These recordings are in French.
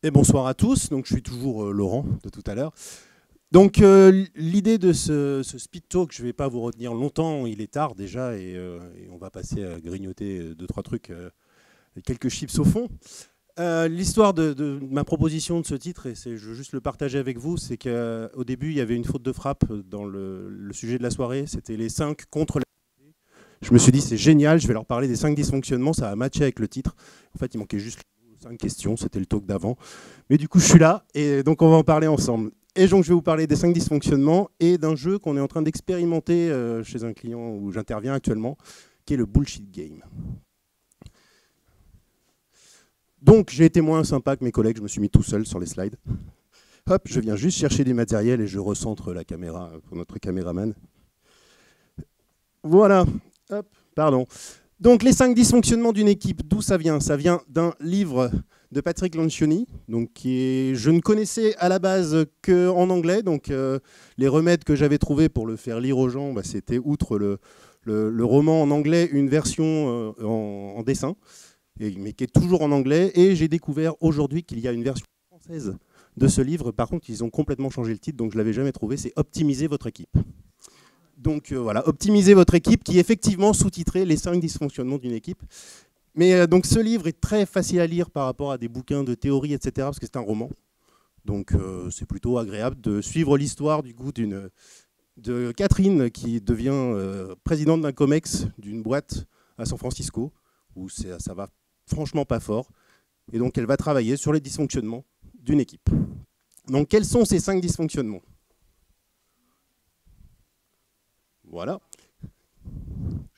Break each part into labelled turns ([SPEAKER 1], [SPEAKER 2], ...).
[SPEAKER 1] Et bonsoir à tous, donc je suis toujours Laurent de tout à l'heure. Donc l'idée de ce speed talk, je ne vais pas vous retenir longtemps, il est tard déjà et on va passer à grignoter deux, trois trucs, quelques chips au fond. L'histoire de ma proposition de ce titre, et je veux juste le partager avec vous, c'est qu'au début il y avait une faute de frappe dans le sujet de la soirée, c'était les 5 contre la... Je me suis dit c'est génial, je vais leur parler des 5 dysfonctionnements, ça va matcher avec le titre. En fait il manquait juste 5 questions, c'était le talk d'avant. Mais du coup je suis là et donc on va en parler ensemble. Et donc je vais vous parler des 5 dysfonctionnements et d'un jeu qu'on est en train d'expérimenter chez un client où j'interviens actuellement, qui est le Bullshit Game. Donc j'ai été moins sympa que mes collègues, je me suis mis tout seul sur les slides. Hop, je viens juste chercher du matériel et je recentre la caméra pour notre caméraman. Voilà, hop, pardon. Donc les 5 dysfonctionnements d'une équipe, d'où ça vient? Ça vient d'un livre de Patrick Lencioni, donc je ne connaissais à la base qu'en anglais, donc les remèdes que j'avais trouvés pour le faire lire aux gens, c'était outre le roman en anglais, une version en dessin, mais qui est toujours en anglais, et j'ai découvert aujourd'hui qu'il y a une version française de ce livre. Par contre, ils ont complètement changé le titre, donc je ne l'avais jamais trouvé, c'est « Optimiser votre équipe ». Donc voilà, optimiser votre équipe, qui effectivement sous-titrait les 5 dysfonctionnements d'une équipe. Mais donc ce livre est très facile à lire par rapport à des bouquins de théorie, etc., parce que c'est un roman. Donc c'est plutôt agréable de suivre l'histoire du coup de Catherine, qui devient présidente d'un COMEX, d'une boîte à San Francisco, où ça va franchement pas fort. Et donc elle va travailler sur les dysfonctionnements d'une équipe. Donc quels sont ces 5 dysfonctionnements? Voilà.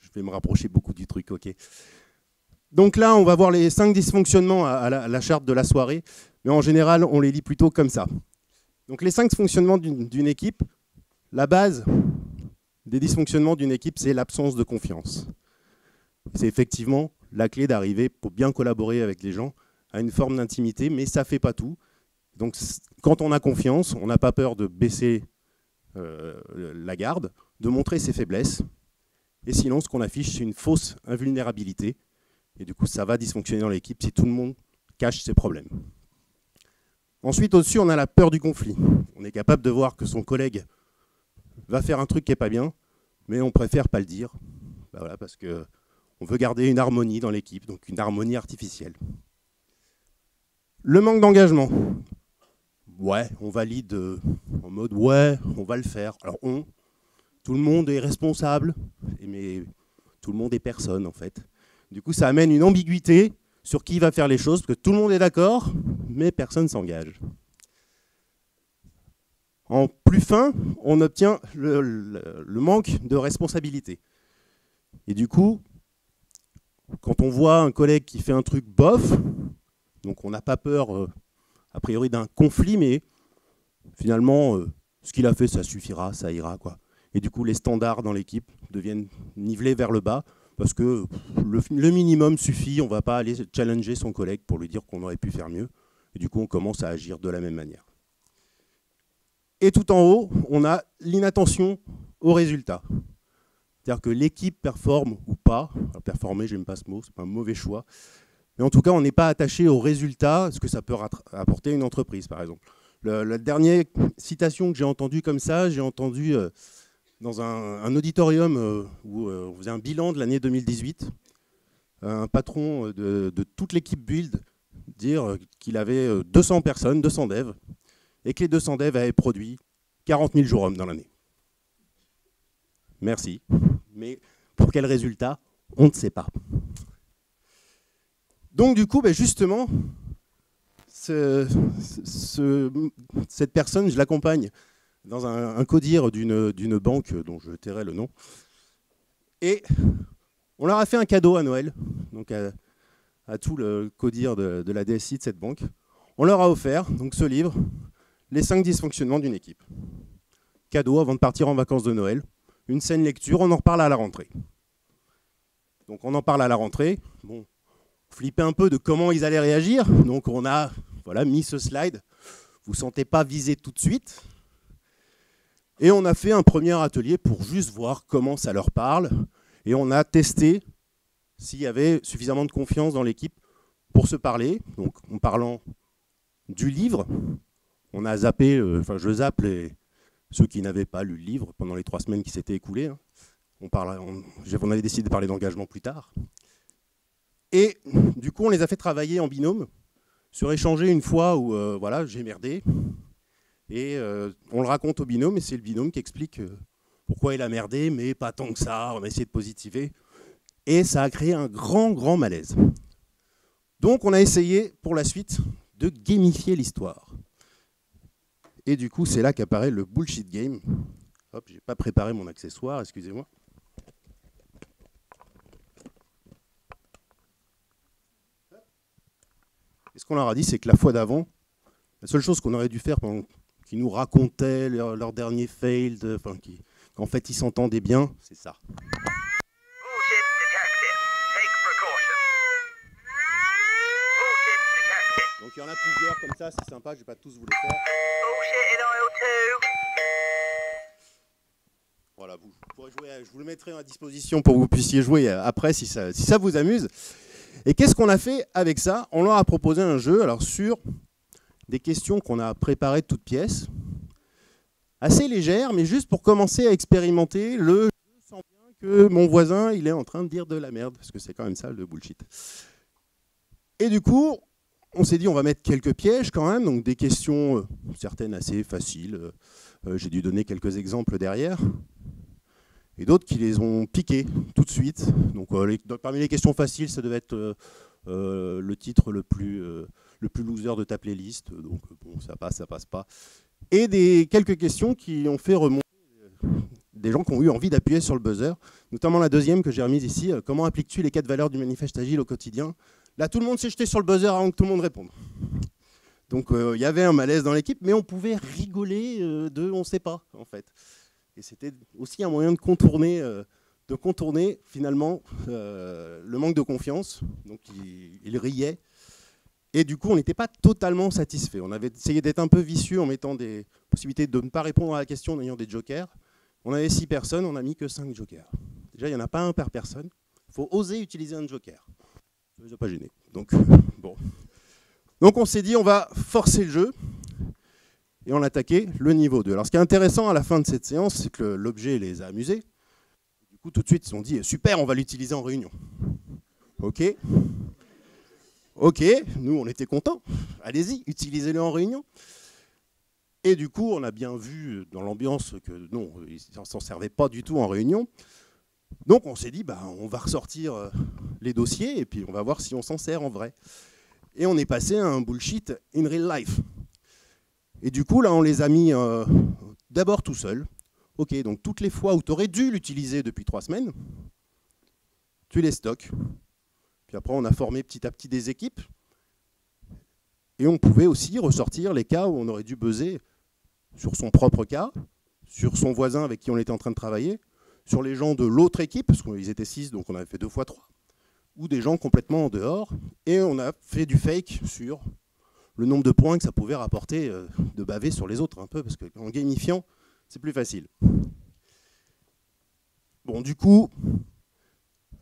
[SPEAKER 1] Je vais me rapprocher beaucoup du truc, ok. Donc là, on va voir les 5 dysfonctionnements à la charte de la soirée, mais en général, on les lit plutôt comme ça. Donc les 5 dysfonctionnements d'une équipe, la base des dysfonctionnements d'une équipe, c'est l'absence de confiance. C'est effectivement la clé d'arriver, pour bien collaborer avec les gens, à une forme d'intimité, mais ça ne fait pas tout. Donc quand on a confiance, on n'a pas peur de baisser la garde, de montrer ses faiblesses, et sinon, ce qu'on affiche, c'est une fausse invulnérabilité. Et du coup, ça va dysfonctionner dans l'équipe si tout le monde cache ses problèmes. Ensuite, au-dessus, on a la peur du conflit. On est capable de voir que son collègue va faire un truc qui n'est pas bien, mais on préfère pas le dire. Voilà, parce qu'on veut garder une harmonie dans l'équipe, donc une harmonie artificielle. Le manque d'engagement. Ouais, on valide en mode ouais, on va le faire. Alors tout le monde est responsable, mais tout le monde est personne en fait. Du coup, ça amène une ambiguïté sur qui va faire les choses, parce que tout le monde est d'accord, mais personne ne s'engage. En plus fin, on obtient le manque de responsabilité. Et du coup, quand on voit un collègue qui fait un truc bof, donc on n'a pas peur, a priori, d'un conflit, mais finalement, ce qu'il a fait, ça suffira, ça ira, quoi. Et du coup, les standards dans l'équipe deviennent nivelés vers le bas, parce que le minimum suffit, on ne va pas aller challenger son collègue pour lui dire qu'on aurait pu faire mieux. Et du coup, on commence à agir de la même manière. Et tout en haut, on a l'inattention au résultat. C'est-à-dire que l'équipe performe ou pas. Alors, performer, j'aime pas ce mot, c'est pas un mauvais choix. Mais en tout cas, on n'est pas attaché au résultat, ce que ça peut apporter une entreprise, par exemple. La dernière citation que j'ai entendue comme ça, j'ai entendu dans un auditorium où on faisait un bilan de l'année 2018, un patron de toute l'équipe Build dire qu'il avait 200 personnes, 200 devs, et que les 200 devs avaient produit 40 000 jours hommes dans l'année. Merci. Mais pour quel résultat? On ne sait pas. Donc du coup, justement, cette personne, je l'accompagne dans un codir d'une banque dont je tairai le nom. Et on leur a fait un cadeau à Noël, donc à tout le codir de la DSI de cette banque. On leur a offert donc, ce livre, Les 5 dysfonctionnements d'une équipe. Cadeau avant de partir en vacances de Noël. Une saine lecture, on en reparle à la rentrée. Donc on en parle à la rentrée. Bon, on flippait un peu de comment ils allaient réagir. Donc on a mis ce slide. Vous ne sentez pas visé tout de suite. Et on a fait un premier atelier pour juste voir comment ça leur parle. Et on a testé s'il y avait suffisamment de confiance dans l'équipe pour se parler, donc en parlant du livre. On a zappé, enfin je zappe ceux qui n'avaient pas lu le livre pendant les 3 semaines qui s'étaient écoulées. Hein. On avait décidé de parler d'engagement plus tard. Et du coup, on les a fait travailler en binôme, sur échanger une fois où voilà, j'ai merdé. Et on le raconte au binôme, et c'est le binôme qui explique pourquoi il a merdé, mais pas tant que ça, on a essayé de positiver. Et ça a créé un grand malaise. Donc on a essayé, pour la suite, de gamifier l'histoire. Et du coup, c'est là qu'apparaît le bullshit game. Hop, j'ai pas préparé mon accessoire, excusez-moi. Et ce qu'on leur a dit, c'est que la fois d'avant, la seule chose qu'on aurait dû faire pendant qu'ils nous racontaient leur dernier fail, enfin, qu'en fait ils s'entendaient bien, c'est ça. Donc il y en a plusieurs comme ça, c'est sympa, je ne vais pas tous vous les faire. Voilà, vous pourrez jouer, je vous le mettrai à disposition pour que vous puissiez jouer après si ça vous amuse. Et qu'est-ce qu'on a fait avec ça? On leur a proposé un jeu alors sur des questions qu'on a préparées de toutes pièces, assez légères, mais juste pour commencer à expérimenter le « je sens bien que mon voisin il est en train de dire de la merde », parce que c'est quand même ça le bullshit. Et du coup, on s'est dit on va mettre quelques pièges quand même, donc des questions certaines assez faciles. J'ai dû donner quelques exemples derrière. Et d'autres qui les ont piqués tout de suite. Donc parmi les questions faciles, ça devait être le titre le plus loser de ta playlist. Donc bon, ça passe pas. Et quelques questions qui ont fait remonter des gens qui ont eu envie d'appuyer sur le buzzer. Notamment la deuxième que j'ai remise ici. Comment appliques-tu les 4 valeurs du manifeste agile au quotidien? Là, tout le monde s'est jeté sur le buzzer avant que tout le monde réponde. Donc il y avait un malaise dans l'équipe, mais on pouvait rigoler de on ne sait pas, en fait. Et c'était aussi un moyen de contourner finalement le manque de confiance. Donc il riait. Et du coup, on n'était pas totalement satisfait. On avait essayé d'être un peu vicieux en mettant des possibilités de ne pas répondre à la question en ayant des jokers. On avait 6 personnes, on n'a mis que 5 jokers. Déjà, il n'y en a pas un par personne. Il faut oser utiliser un joker. Ça ne les a pas gênés. Donc, bon. Donc on s'est dit, on va forcer le jeu. Et on a attaqué le niveau 2. Alors ce qui est intéressant à la fin de cette séance, c'est que l'objet les a amusés. Du coup, tout de suite, ils se sont dit, super, on va l'utiliser en réunion. Ok, nous on était contents. Allez-y, utilisez-le en réunion. Et du coup, on a bien vu dans l'ambiance que non, ils ne s'en servaient pas du tout en réunion. Donc on s'est dit, on va ressortir les dossiers et puis on va voir si on s'en sert en vrai. Et on est passé à un bullshit in real life. Et du coup, là, on les a mis d'abord tout seuls. Ok, donc toutes les fois où tu aurais dû l'utiliser depuis 3 semaines, tu les stocks. Puis après, on a formé petit à petit des équipes. Et on pouvait aussi ressortir les cas où on aurait dû buzzer sur son propre cas, sur son voisin avec qui on était en train de travailler, sur les gens de l'autre équipe, parce qu'ils étaient 6, donc on avait fait 2 fois 3, ou des gens complètement en dehors. Et on a fait du fake sur le nombre de points que ça pouvait rapporter de baver sur les autres un peu, parce qu'en gamifiant, c'est plus facile. Bon, du coup,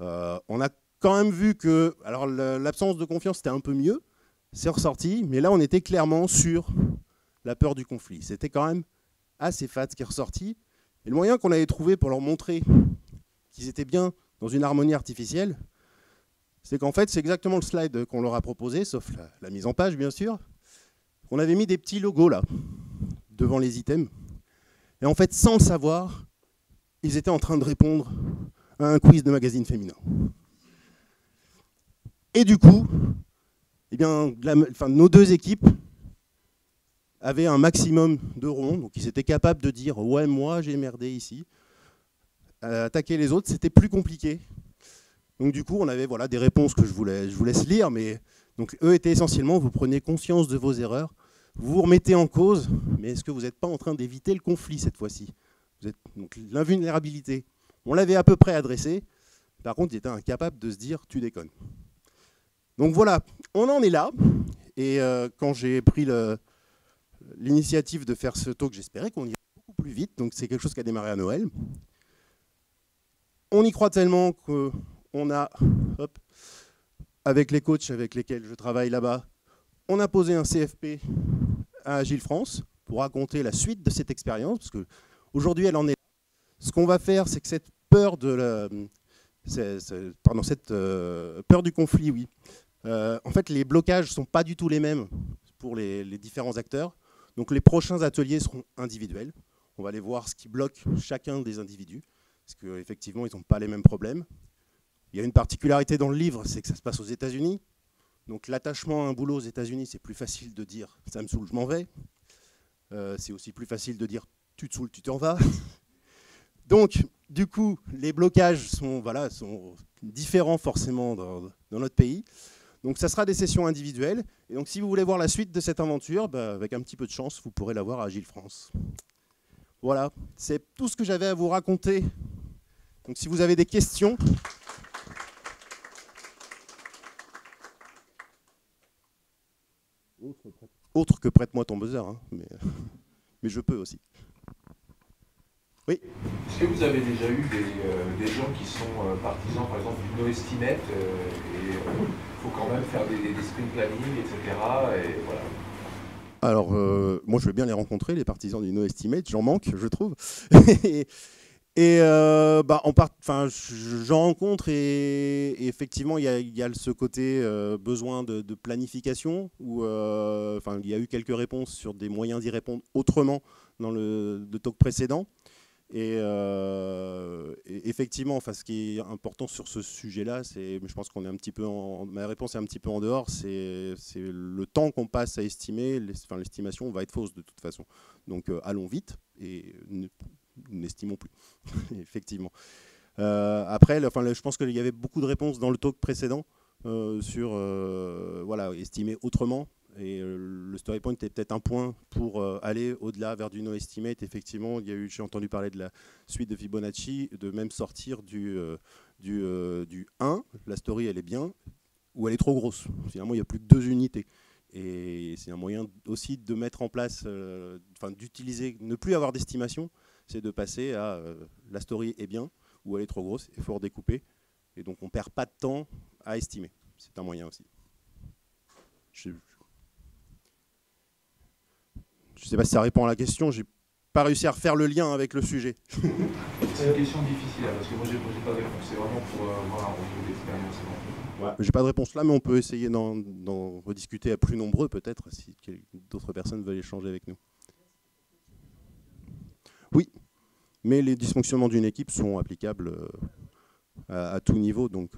[SPEAKER 1] on a quand même vu que alors l'absence de confiance, c'était un peu mieux, c'est ressorti, mais là, on était clairement sur la peur du conflit. C'était quand même assez fat ce qui est ressorti. Et le moyen qu'on avait trouvé pour leur montrer qu'ils étaient bien dans une harmonie artificielle, c'est qu'en fait, c'est exactement le slide qu'on leur a proposé, sauf la mise en page, bien sûr. On avait mis des petits logos là, devant les items. Et en fait, sans le savoir, ils étaient en train de répondre à un quiz de magazine féminin. Et du coup, eh bien, nos 2 équipes avaient un maximum de ronds, donc ils étaient capables de dire « ouais, moi, j'ai merdé ici ». Attaquer les autres, c'était plus compliqué. Donc du coup, on avait des réponses que je vous laisse lire, mais donc, eux étaient essentiellement, vous prenez conscience de vos erreurs, vous vous remettez en cause, mais est-ce que vous n'êtes pas en train d'éviter le conflit cette fois-ci? Donc l'invulnérabilité, on l'avait à peu près adressé, par contre, ils étaient incapables de se dire, tu déconnes. Donc voilà, on en est là, et quand j'ai pris l'initiative de faire ce talk, j'espérais qu'on irait beaucoup plus vite, donc c'est quelque chose qui a démarré à Noël. On y croit tellement qu'on a, avec les coachs avec lesquels je travaille là-bas, On a posé un CFP à Agile France pour raconter la suite de cette expérience, parce qu'aujourd'hui, elle en est là. Ce qu'on va faire, c'est que cette peur peur du conflit, oui. En fait, les blocages ne sont pas du tout les mêmes pour les différents acteurs. Donc les prochains ateliers seront individuels. On va aller voir ce qui bloque chacun des individus, parce qu'effectivement, ils n'ont pas les mêmes problèmes. Il y a une particularité dans le livre, c'est que ça se passe aux États-Unis. Donc l'attachement à un boulot aux États-Unis, c'est plus facile de dire « ça me saoule, je m'en vais ». C'est aussi plus facile de dire « tu te saoules, tu t'en vas ». Donc, du coup, les blocages sont différents forcément dans notre pays. Donc ça sera des sessions individuelles. Et donc si vous voulez voir la suite de cette aventure, avec un petit peu de chance, vous pourrez la voir à Agile France. Voilà, c'est tout ce que j'avais à vous raconter. Donc si vous avez des questions... Autre que prête-moi ton buzzer, hein, mais je peux aussi. Oui.
[SPEAKER 2] Est-ce que vous avez déjà eu des gens qui sont partisans, par exemple, du no estimate et il faut quand même faire des sprint planning, etc. Et voilà.
[SPEAKER 1] Alors, moi, je veux bien les rencontrer, les partisans du no estimate. J'en manque, je trouve. J'en rencontre et effectivement, il y a ce côté besoin de planification où il y a eu quelques réponses sur des moyens d'y répondre autrement dans le talk précédent. Et effectivement, ce qui est important sur ce sujet-là, je pense qu'on est un petit peu ma réponse est un petit peu en dehors, c'est le temps qu'on passe à estimer, l'estimation va être fausse de toute façon. Donc allons vite et n'estimons plus, effectivement. Après, je pense qu'il y avait beaucoup de réponses dans le talk précédent sur estimer autrement. Et le story point est peut-être un point pour aller au-delà vers du no estimate. Effectivement, j'ai entendu parler de la suite de Fibonacci, de même sortir du 1, la story elle est bien, ou elle est trop grosse. Finalement, il n'y a plus que 2 unités. Et c'est un moyen aussi de mettre en place, d'utiliser, ne plus avoir d'estimation, c'est de passer à la story est bien, ou elle est trop grosse, il faut redécouper. Et donc on ne perd pas de temps à estimer. C'est un moyen aussi. Je ne sais pas si ça répond à la question, j'ai pas réussi à refaire le lien avec le sujet.
[SPEAKER 2] C'est une question difficile, parce que moi j'ai pas de réponse, c'est vraiment pour avoir un retour d'expérience.
[SPEAKER 1] Ouais. J'ai pas de réponse là, mais on peut essayer d'en rediscuter à plus nombreux peut-être, si d'autres personnes veulent échanger avec nous. Oui, mais les dysfonctionnements d'une équipe sont applicables à tout niveau, donc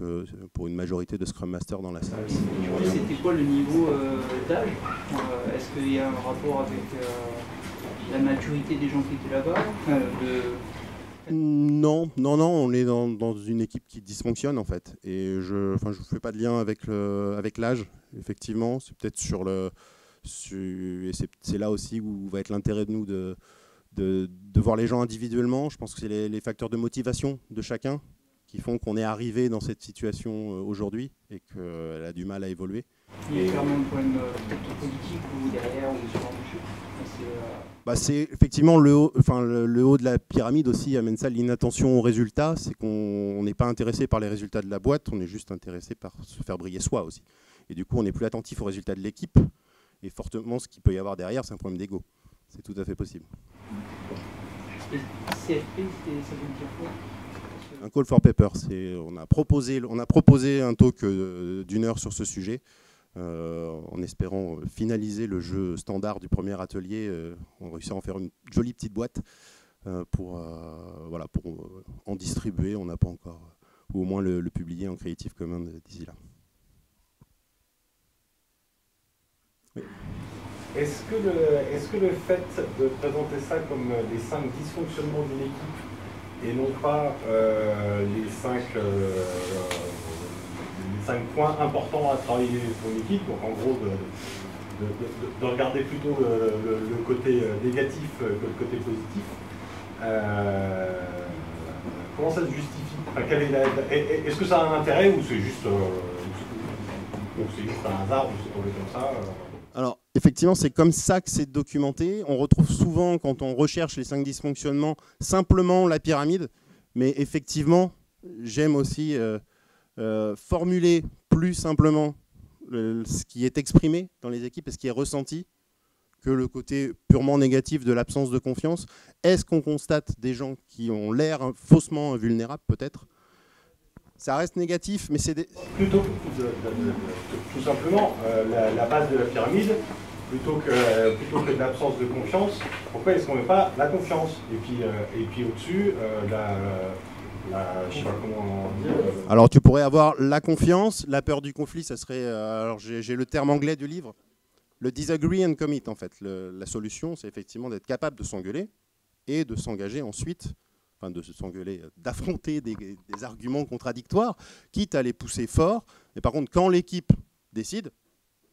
[SPEAKER 1] pour une majorité de Scrum Master dans la salle.
[SPEAKER 3] C'était quoi le niveau d'âge? Est-ce qu'il y a un rapport avec la maturité des gens qui étaient là-bas?
[SPEAKER 1] Non, on est dans une équipe qui dysfonctionne en fait. Et je fais pas de lien avec l'âge, effectivement. C'est peut-être c'est là aussi où va être l'intérêt de nous de voir les gens individuellement. Je pense que c'est les facteurs de motivation de chacun qui font qu'on est arrivé dans cette situation aujourd'hui et qu'elle a du mal à évoluer.
[SPEAKER 3] Il y a clairement un problème peut-être politique ou derrière ou ce genre de choses.
[SPEAKER 1] C'est effectivement le haut de la pyramide aussi amène ça, l'inattention aux résultats. C'est qu'on n'est pas intéressé par les résultats de la boîte, on est juste intéressé par se faire briller soi aussi. Et du coup, on n'est plus attentif aux résultats de l'équipe. Et fortement, ce qu'il peut y avoir derrière, c'est un problème d'ego. C'est tout à fait possible.
[SPEAKER 3] Et CFP, ça veut dire quoi?
[SPEAKER 1] Un call for paper, on a proposé un talk d'1 heure sur ce sujet, en espérant finaliser le jeu standard du premier atelier. On réussit à en faire une jolie petite boîte pour en distribuer. On n'a pas encore, ou au moins le publier en Creative Commons d'ici là. Oui.
[SPEAKER 4] Est-ce que le fait de présenter ça comme les 5 dysfonctionnements d'une équipe et non pas les 5 points importants à travailler pour une équipe, donc en gros de regarder plutôt le côté négatif que le côté positif, comment ça se justifie? Est-ce que ça a un intérêt ou c'est juste un hasard, je sais pas, comme ça
[SPEAKER 1] Alors, effectivement, c'est comme ça que c'est documenté. On retrouve souvent, quand on recherche les 5 dysfonctionnements, simplement la pyramide. Mais effectivement, j'aime aussi formuler plus simplement ce qui est exprimé dans les équipes et ce qui est ressenti que le côté purement négatif de l'absence de confiance. Est-ce qu'on constate des gens qui ont l'air faussement vulnérables, peut-être? Ça reste négatif, mais c'est des...
[SPEAKER 4] Plutôt tout simplement, la base de la pyramide, plutôt que de l'absence de confiance, pourquoi est-ce qu'on ne met pas la confiance? Et puis au-dessus, je sais pas comment dire.
[SPEAKER 1] Alors tu pourrais avoir la confiance, la peur du conflit, ça serait... alors j'ai le terme anglais du livre, le disagree and commit en fait. La solution, c'est effectivement d'être capable de s'engueuler et de s'engager ensuite, enfin de s'engueuler, d'affronter des arguments contradictoires, quitte à les pousser fort. Mais par contre, quand l'équipe décide,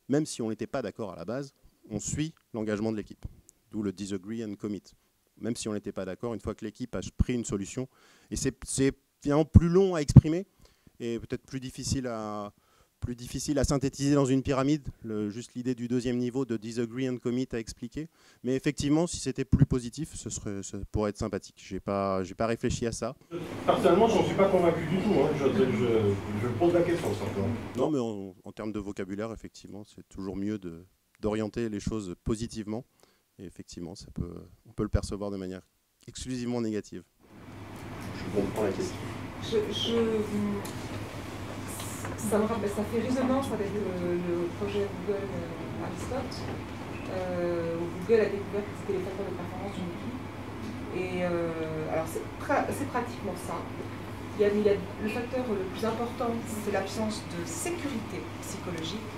[SPEAKER 1] même si on n'était pas d'accord à la base, on suit l'engagement de l'équipe. D'où le disagree and commit. Même si on n'était pas d'accord, une fois que l'équipe a pris une solution, et c'est finalement plus long à exprimer et peut-être plus difficile à synthétiser dans une pyramide, juste l'idée du deuxième niveau de disagree and commit à expliquer. Mais effectivement, si c'était plus positif, ça pourrait être sympathique. J'ai pas réfléchi à ça.
[SPEAKER 4] Personnellement, je n'en suis pas convaincu du tout. Hein. Je pose la question simplement.
[SPEAKER 1] Non, mais en termes de vocabulaire, effectivement, c'est toujours mieux d'orienter les choses positivement. Et effectivement, on peut le percevoir de manière exclusivement négative.
[SPEAKER 4] Je comprends la question.
[SPEAKER 5] Ça fait résonance avec le projet Google Aristote, où Google a découvert que c'était les facteurs de performance d'une équipe. Et alors c'est pratiquement ça. Le facteur le plus important, c'est l'absence de sécurité psychologique.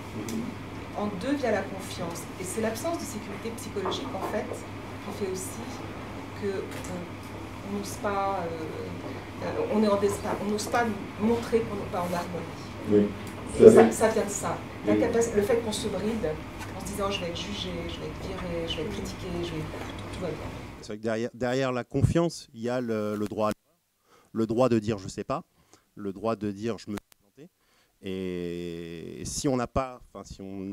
[SPEAKER 5] En deux, via la confiance. Et c'est l'absence de sécurité psychologique, en fait, qui fait aussi qu'on n'ose pas, on n'ose pas montrer qu'on n'est pas en harmonie.
[SPEAKER 4] Oui.
[SPEAKER 5] Ça vient de ça. Le fait qu'on se bride en se disant je vais être jugé, je vais être viré, je vais être critiqué, tout va bien.
[SPEAKER 1] C'est vrai que derrière la confiance, il y a le droit à l'erreur, le droit de dire je ne sais pas, le droit de dire je me suis planté. Et si on ne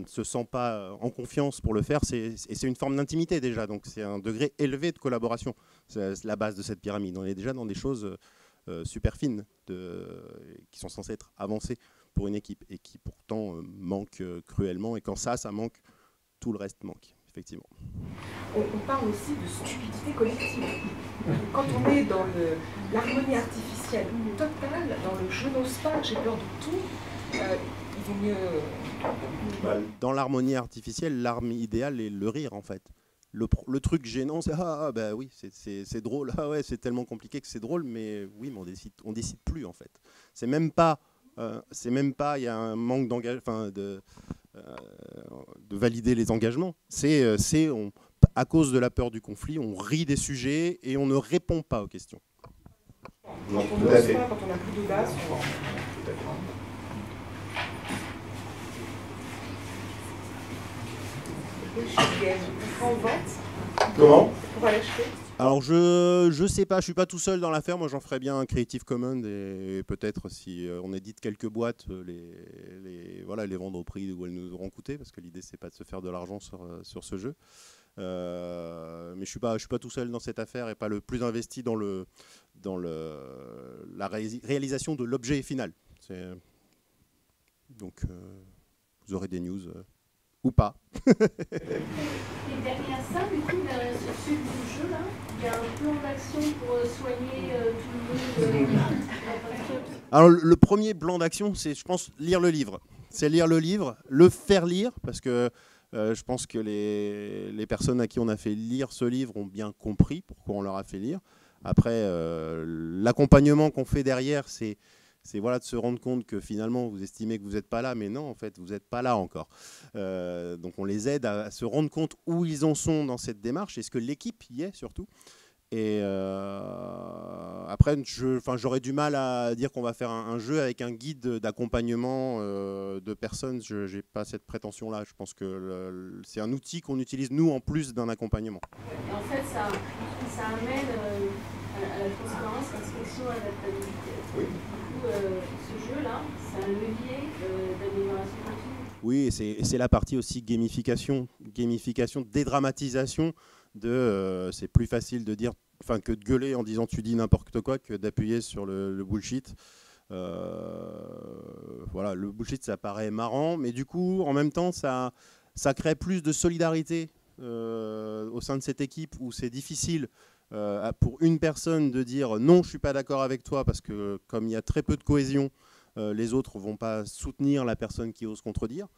[SPEAKER 1] se sent pas en confiance pour le faire, c'est une forme d'intimité déjà, donc c'est un degré élevé de collaboration. C'est la base de cette pyramide. On est déjà dans des choses super fines qui sont censées être avancées pour une équipe et qui pourtant manquent cruellement. Et quand ça manque, tout le reste manque, effectivement.
[SPEAKER 5] On parle aussi de stupidité collective. Quand on est dans l'harmonie artificielle totale, dans le je n'ose pas, j'ai peur de tout, il vaut mieux...
[SPEAKER 1] Dans l'harmonie artificielle, l'arme idéale est le rire, en fait. Le truc gênant, c'est bah oui, c'est drôle, ah ouais, c'est tellement compliqué que c'est drôle, mais oui, mais on décide plus, en fait. C'est même pas, il y a un manque d'engagement, de valider les engagements. À cause de la peur du conflit, on rit des sujets et on ne répond pas aux questions.
[SPEAKER 5] Quand on n'ose pas, quand on n'a plus d'audace, on vente.
[SPEAKER 4] Comment?
[SPEAKER 5] Pour aller acheter.
[SPEAKER 1] Alors je sais pas, je suis pas tout seul dans l'affaire. Moi j'en ferais bien un Creative Commons et peut-être si on édite quelques boîtes, les vendre au prix où elles nous auront coûté, parce que l'idée c'est pas de se faire de l'argent sur ce jeu. Mais je suis pas tout seul dans cette affaire et pas le plus investi dans la réalisation de l'objet final. Donc vous aurez des news ou pas.
[SPEAKER 6] Et derrière ça, du coup, derrière ce sud du jeu là, il y a un plan d'action pour soigner tout le monde.
[SPEAKER 1] Alors le premier plan d'action, c'est, je pense, lire le livre. C'est lire le livre, le faire lire, parce que je pense que les personnes à qui on a fait lire ce livre ont bien compris pourquoi on leur a fait lire. Après, l'accompagnement qu'on fait derrière, c'est de se rendre compte que finalement, vous estimez que vous n'êtes pas là, mais non, en fait, vous n'êtes pas là encore. Donc on les aide à se rendre compte où ils en sont dans cette démarche. Est-ce que l'équipe y est surtout? Et après, j'aurais du mal à dire qu'on va faire un jeu avec un guide d'accompagnement de personnes. Je n'ai pas cette prétention-là. Je pense que c'est un outil qu'on utilise, nous, en plus d'un accompagnement.
[SPEAKER 6] Et en fait, ça amène à la transparence, l'inspection, à l'adaptabilité.
[SPEAKER 4] Oui.
[SPEAKER 6] Du coup, ce jeu-là, c'est un levier d'amélioration continue.
[SPEAKER 1] Oui, et c'est la partie aussi gamification, dédramatisation. C'est plus facile de dire, que de gueuler en disant tu dis n'importe quoi que d'appuyer sur le bullshit. Voilà, le bullshit, ça paraît marrant, mais du coup, en même temps, ça crée plus de solidarité au sein de cette équipe où c'est difficile pour une personne de dire non, je ne suis pas d'accord avec toi, parce que comme il y a très peu de cohésion, les autres ne vont pas soutenir la personne qui ose contredire.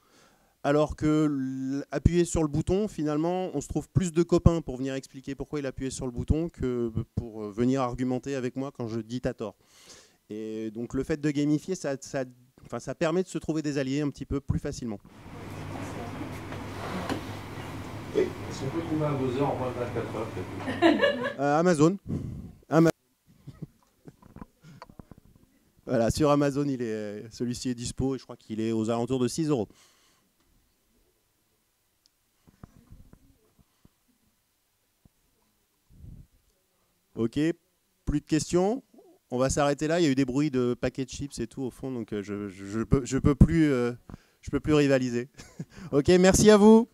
[SPEAKER 1] Alors que appuyer sur le bouton, finalement, on se trouve plus de copains pour venir expliquer pourquoi il a appuyé sur le bouton que pour venir argumenter avec moi quand je dis t'as tort. Et donc le fait de gamifier, ça permet de se trouver des alliés un petit peu plus facilement.
[SPEAKER 2] Oui. Est-ce qu'on peut trouver un buzzer en moins de 24 heures peut-être
[SPEAKER 1] Amazon. Voilà, sur Amazon, celui-ci est dispo et je crois qu'il est aux alentours de 6 €. Ok, plus de questions. On va s'arrêter là. Il y a eu des bruits de paquets de chips et tout au fond, donc je peux plus rivaliser. Ok, merci à vous.